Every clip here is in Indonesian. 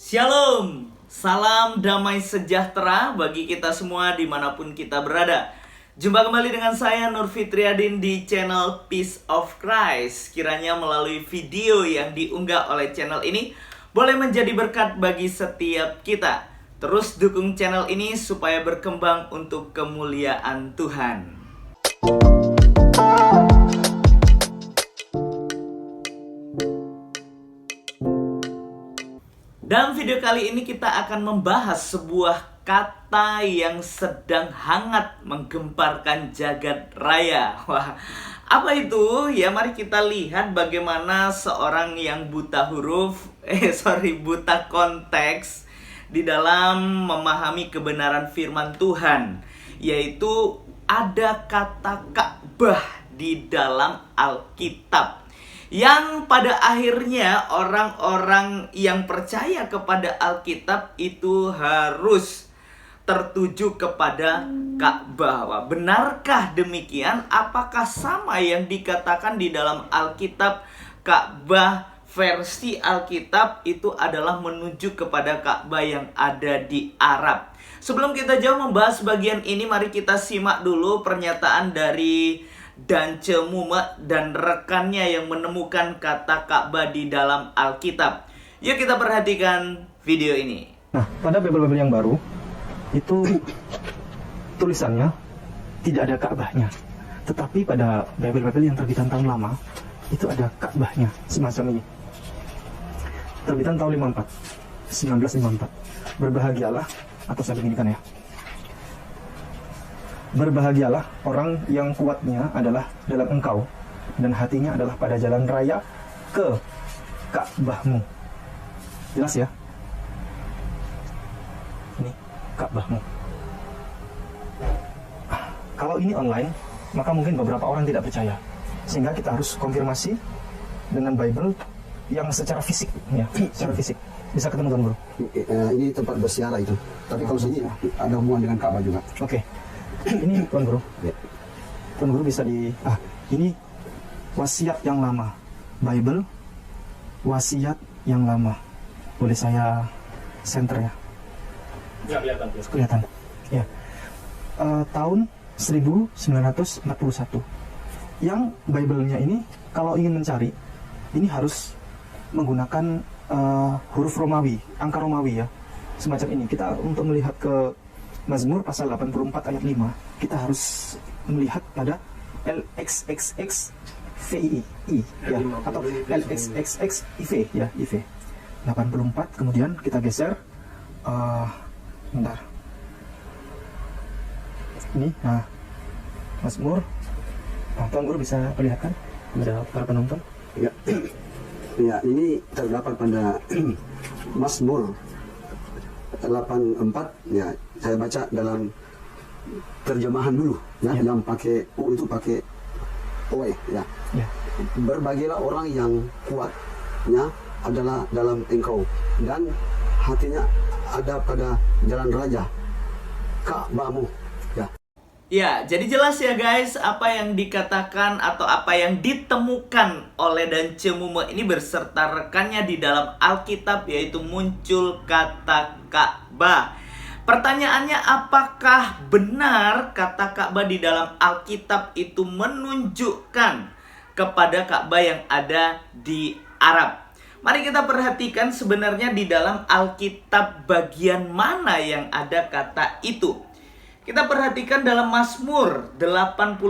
Shalom, salam damai sejahtera bagi kita semua dimanapun kita berada. Jumpa kembali dengan saya Nur Fitriadin di channel Peace of Christ. Kiranya melalui video yang diunggah oleh channel ini boleh menjadi berkat bagi setiap kita. Terus dukung channel ini supaya berkembang untuk kemuliaan Tuhan. Dalam video kali ini kita akan membahas sebuah kata yang sedang hangat menggemparkan jagat raya. Wah, apa itu? Ya mari kita lihat bagaimana seorang yang buta huruf, buta konteks di dalam memahami kebenaran firman Tuhan. Yaitu ada kata Ka'bah di dalam Alkitab. Yang pada akhirnya orang-orang yang percaya kepada Alkitab itu harus tertuju kepada Ka'bah. Wah, benarkah demikian? Apakah sama yang dikatakan di dalam Alkitab? Ka'bah versi Alkitab itu adalah menuju kepada Ka'bah yang ada di Arab. Sebelum kita jauh membahas bagian ini, mari kita simak dulu pernyataan dari Dance Mume dan rekannya yang menemukan kata Ka'bah di dalam Alkitab. Yuk kita perhatikan video ini. Nah, pada Bible yang baru itu tulisannya tidak ada Ka'bahnya. Tetapi pada Bible yang terbitan tahun lama itu ada Ka'bahnya semacam ini. Terbitan tahun 1954. Berbahagialah, atau saya beginikan ya. Berbahagialah orang yang kuatnya adalah dalam engkau dan hatinya adalah pada jalan raya ke Ka'bahmu. Jelas ya? Ini Ka'bahmu. Kalau ini online, maka mungkin beberapa orang tidak percaya. Sehingga kita harus konfirmasi dengan Bible yang secara fisik, ya, secara fisik. Bisa ketemu Tuan Guru? Ini tempat bersiara itu. Tapi kalau sini ada hubungan dengan Ka'bah juga. Oke. Ini Tuan Guru. Ya. Tuan Guru bisa ini wasiat yang lama. Bible wasiat yang lama. Boleh saya center ya? Ya, kelihatan. Kelihatan. Ya. Tahun 1941. Yang Bible-nya ini kalau ingin mencari, ini harus menggunakan huruf Romawi, angka Romawi ya. Semacam ini. Kita untuk melihat ke Mazmur pasal 84 ayat 5, kita harus melihat pada LXXX VII ya, atau LXXX IV ya, IV 84. Kemudian kita geser bentar. Ini, Mazmur. Tuan Guru bisa perlihatkan kepada para penonton? Ya. Ya, ini terdapat pada Mazmur 84 ya. Saya baca dalam terjemahan dulu ya, yang pakai U itu pakai OE ya. Ya. Berbahagialah orang yang kuatnya adalah dalam engkau dan hatinya ada pada jalan raja Ka'bahmu ya. Ya, jadi jelas ya guys, apa yang dikatakan atau apa yang ditemukan oleh Dance Mume ini berserta rekannya di dalam Alkitab, yaitu muncul kata Ka'bah. Pertanyaannya, apakah benar kata Ka'bah di dalam Alkitab itu menunjukkan kepada Ka'bah yang ada di Arab? Mari kita perhatikan sebenarnya di dalam Alkitab bagian mana yang ada kata itu. Kita perhatikan dalam Mazmur 84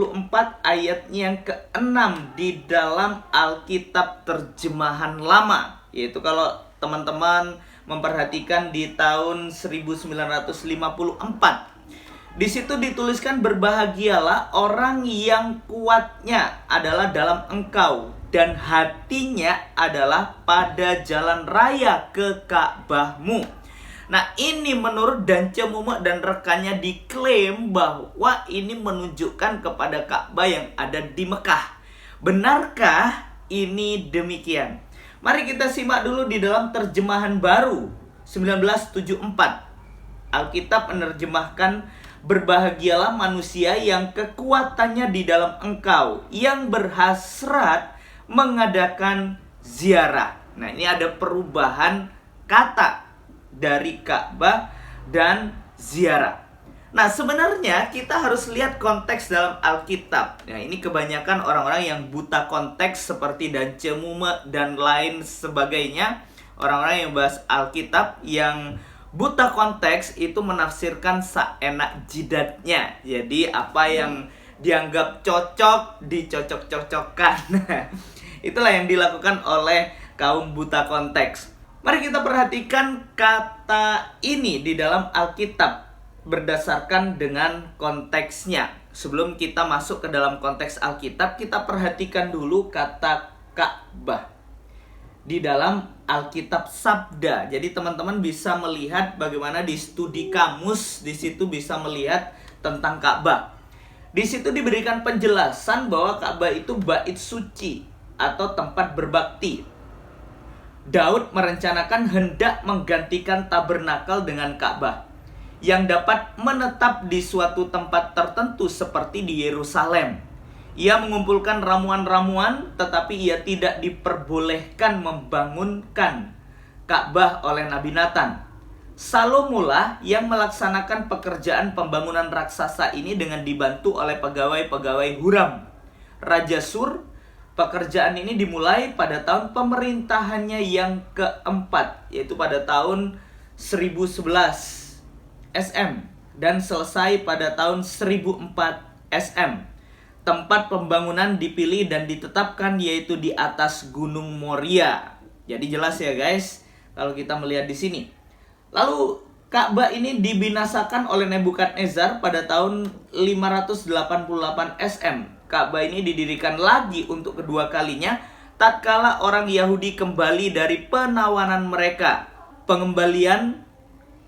ayat yang ke-6 di dalam Alkitab terjemahan lama. Yaitu kalau teman-teman memperhatikan di tahun 1954. Di situ dituliskan, berbahagialah orang yang kuatnya adalah dalam engkau dan hatinya adalah pada jalan raya ke Ka'bahmu. Nah, ini menurut Dance Mume dan rekannya diklaim bahwa ini menunjukkan kepada Ka'bah yang ada di Mekah. Benarkah ini demikian? Mari kita simak dulu di dalam terjemahan baru 1974. Alkitab menerjemahkan, berbahagialah manusia yang kekuatannya di dalam engkau, yang berhasrat mengadakan ziarah. Nah, ini ada perubahan kata dari Ka'bah dan ziarah. Nah, sebenarnya kita harus lihat konteks dalam Alkitab. Nah, ini kebanyakan orang-orang yang buta konteks seperti Dance Mume dan lain sebagainya. Orang-orang yang bahas Alkitab yang buta konteks itu menafsirkan seenak jidatnya. Jadi apa yang dianggap cocok dicocok-cocokkan. Itulah yang dilakukan oleh kaum buta konteks. Mari kita perhatikan kata ini di dalam Alkitab berdasarkan dengan konteksnya. Sebelum kita masuk ke dalam konteks Alkitab, kita perhatikan dulu kata Ka'bah di dalam Alkitab Sabda. Jadi teman-teman bisa melihat bagaimana di studi kamus di situ bisa melihat tentang Ka'bah. Di situ diberikan penjelasan bahwa Ka'bah itu bait suci atau tempat berbakti. Daud merencanakan hendak menggantikan tabernakel dengan Ka'bah yang dapat menetap di suatu tempat tertentu seperti di Yerusalem. Ia mengumpulkan ramuan-ramuan, tetapi ia tidak diperbolehkan membangunkan Ka'bah oleh Nabi Nathan. Salomolah yang melaksanakan pekerjaan pembangunan raksasa ini dengan dibantu oleh pegawai-pegawai Huram, Raja Sur. Pekerjaan ini dimulai pada tahun pemerintahannya yang keempat, yaitu pada tahun 1011 SM dan selesai pada tahun 1004 SM. Tempat pembangunan dipilih dan ditetapkan yaitu di atas Gunung Moria. Jadi jelas ya guys, kalau kita melihat di sini. Lalu Ka'bah ini dibinasakan oleh Nebukadnezar pada tahun 588 SM. Ka'bah ini didirikan lagi untuk kedua kalinya tatkala orang Yahudi kembali dari penawanan mereka. Pengembalian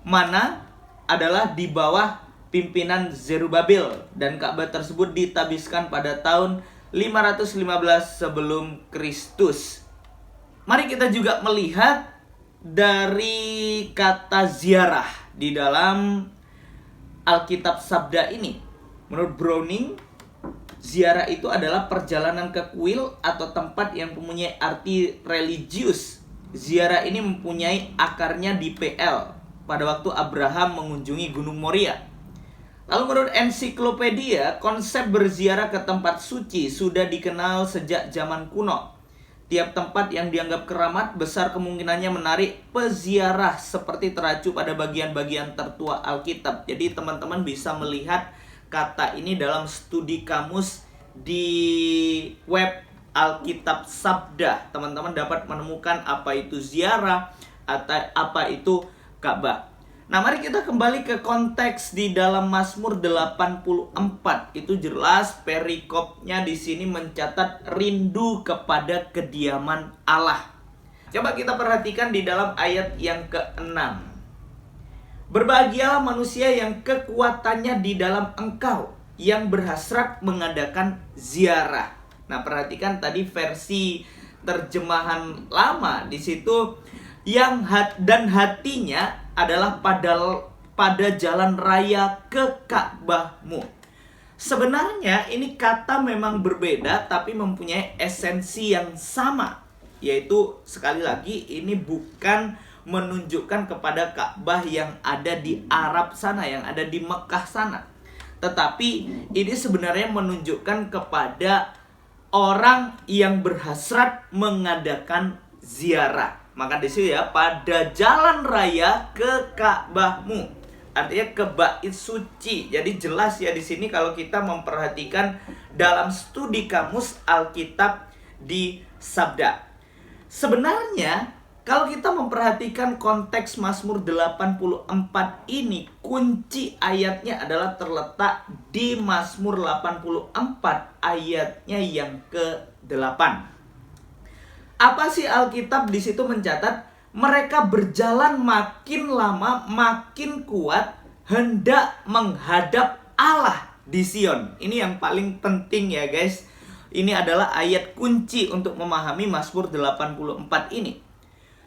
mana adalah di bawah pimpinan Zerubabel dan Ka'bah tersebut ditabiskan pada tahun 515 sebelum Kristus. Mari kita juga melihat dari kata ziarah di dalam Alkitab Sabda ini. Menurut Browning, ziarah itu adalah perjalanan ke kuil atau tempat yang mempunyai arti religius. Ziarah ini mempunyai akarnya di PL pada waktu Abraham mengunjungi Gunung Moria. Lalu menurut ensiklopedia, konsep berziarah ke tempat suci sudah dikenal sejak zaman kuno. Tiap tempat yang dianggap keramat besar kemungkinannya menarik peziarah seperti teracu pada bagian-bagian tertua Alkitab. Jadi teman-teman bisa melihat kata ini dalam studi kamus di web Alkitab Sabda. Teman-teman dapat menemukan apa itu ziarah atau apa itu Ka'bah. Nah, mari kita kembali ke konteks di dalam Mazmur 84. Itu jelas perikopnya di sini mencatat rindu kepada kediaman Allah. Coba kita perhatikan di dalam ayat yang ke-6. Berbahagialah manusia yang kekuatannya di dalam Engkau, yang berhasrat mengadakan ziarah. Nah, perhatikan tadi versi terjemahan lama di situ yang dan hatinya adalah pada jalan raya ke Ka'bahmu. Sebenarnya ini kata memang berbeda tapi mempunyai esensi yang sama, yaitu sekali lagi ini bukan menunjukkan kepada Ka'bah yang ada di Arab sana, yang ada di Mekah sana, tetapi ini sebenarnya menunjukkan kepada orang yang berhasrat mengadakan ziarah. Maka di sini ya, pada jalan raya ke Ka'bahmu, artinya ke bait suci. Jadi jelas ya di sini kalau kita memperhatikan dalam studi kamus Alkitab di Sabda. Sebenarnya kalau kita memperhatikan konteks Mazmur 84 ini, kunci ayatnya adalah terletak di Mazmur 84 ayatnya yang ke-8. Apa sih Alkitab di situ mencatat? Mereka berjalan makin lama makin kuat hendak menghadap Allah di Sion. Ini yang paling penting ya guys. Ini adalah ayat kunci untuk memahami Mazmur 84 ini.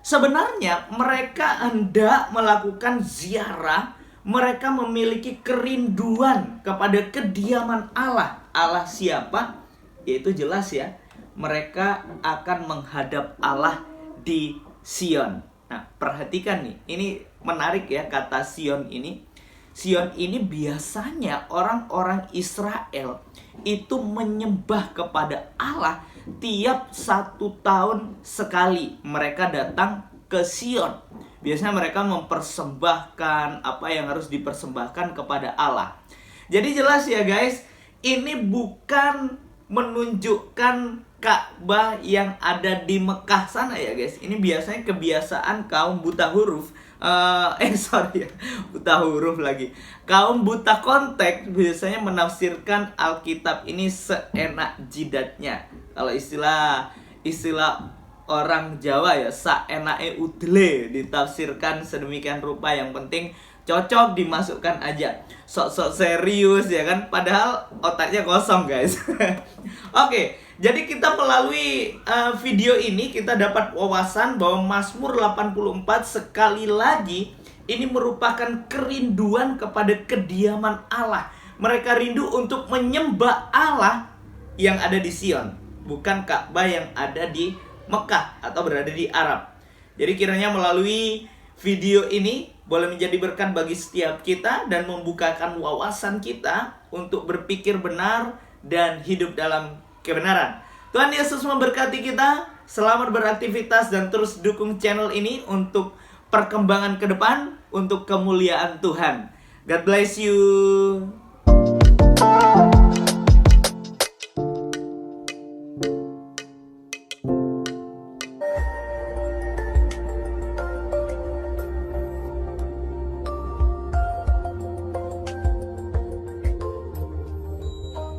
Sebenarnya mereka hendak melakukan ziarah. Mereka memiliki kerinduan kepada kediaman Allah. Allah siapa? Yaitu jelas ya, mereka akan menghadap Allah di Sion. Nah, perhatikan nih, ini menarik ya kata Sion ini. Sion ini biasanya orang-orang Israel itu menyembah kepada Allah tiap 1 tahun sekali. Mereka datang ke Sion. Biasanya mereka mempersembahkan apa yang harus dipersembahkan kepada Allah. Jadi jelas ya guys, ini bukan menunjukkan Ka'bah yang ada di Mekah sana ya guys. Ini biasanya kebiasaan kaum buta huruf. Buta huruf lagi. Kaum buta konteks biasanya menafsirkan Alkitab ini seenak jidatnya. Kalau istilah orang Jawa ya, saenake udle, ditafsirkan sedemikian rupa. Yang penting cocok dimasukkan aja. Sok-sok serius ya kan, padahal otaknya kosong guys. Oke, jadi kita melalui video ini kita dapat wawasan bahwa Mazmur 84 sekali lagi ini merupakan kerinduan kepada kediaman Allah. Mereka rindu untuk menyembah Allah yang ada di Sion, bukan Ka'bah yang ada di Mekah atau berada di Arab. Jadi kiranya melalui video ini boleh menjadi berkat bagi setiap kita dan membukakan wawasan kita untuk berpikir benar dan hidup dalam kebenaran. Tuhan Yesus memberkati kita. Selamat beraktivitas dan terus dukung channel ini untuk perkembangan ke depan, untuk kemuliaan Tuhan. God bless you.